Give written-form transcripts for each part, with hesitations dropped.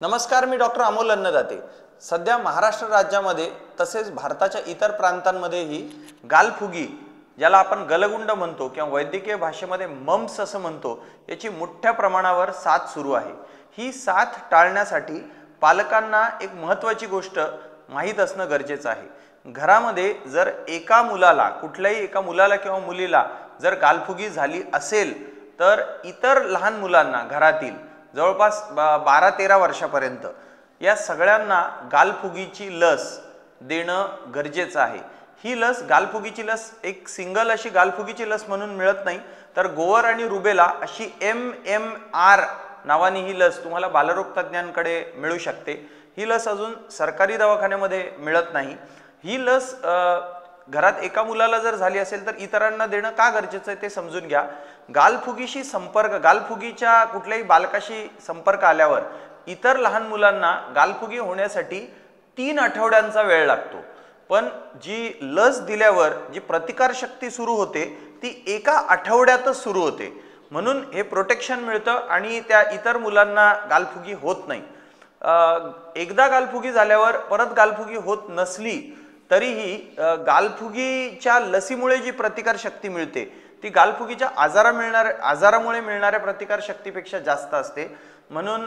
नमस्कार, मी डॉक्टर अमोल अन्नदाते। सध्या महाराष्ट्र राज्यामध्ये तसेच भारताच्या इतर प्रांतांमध्येही गालफुगी, ज्याला आपण गलगुंड म्हणतो किंवा वैद्यकीय भाषेमध्ये मम्स असं म्हणतो, याची मोठ्या प्रमाणावर साथ सुरू आहे। ही साथ टाळण्यासाठी पालकांना एक महत्त्वाची गोष्ट माहीत असणं गरजेचं आहे। घरामध्ये जर एका मुलाला, कुठल्याही एका मुलाला किंवा मुलीला जर गालफुगी झाली असेल तर इतर लहान मुलांना, घरातील जवळपास 12-13 वर्षापर्यंत या सगळ्यांना गालफुगीची लस देणं गरजेचं आहे। ही लस, गालफुगीची लस एक सिंगल अशी गालफुगीची लस म्हणून मिळत नाही, तर गोवर आणि रुबेला अशी MMR नावाने ही लस तुम्हाला बालरोग तज्ञांकडे मिळू शकते। ही लस अजून सरकारी दवाखान्यामध्ये मिळत नाही। ही लस घरात एका मुलाला जर झाली असेल तर इतरांना देणं का गरजेचं आहे ते समजून घ्या। गालफुगीशी संपर्क, गालफुगीच्या कुठल्याही बालकाशी संपर्क आल्यावर इतर लहान मुलांना गालफुगी होण्यासाठी 3 आठवड्यांचा वेळ लागतो, पण जी लस दिल्यावर जी प्रतिकारशक्ती सुरू होते ती एका आठवड्यातच सुरू होते, म्हणून हे प्रोटेक्शन मिळतं आणि त्या इतर मुलांना गालफुगी होत नाही। एकदा गालफुगी झाल्यावर परत गालफुगी होत नसली तरीही गालफुगीच्या लसीमुळे जी प्रतिकार शक्ती मिळते ती गालफुगीच्या आजारामुळे मिळणाऱ्या प्रतिकार शक्तीपेक्षा जास्त असते। म्हणून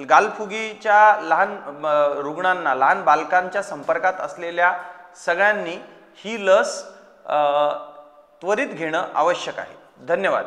गालफुगीच्या लहान रुग्णांना, लहान बालकांच्या संपर्कात असलेल्या सगळ्यांनी ही लस त्वरित घेणं आवश्यक आहे। धन्यवाद।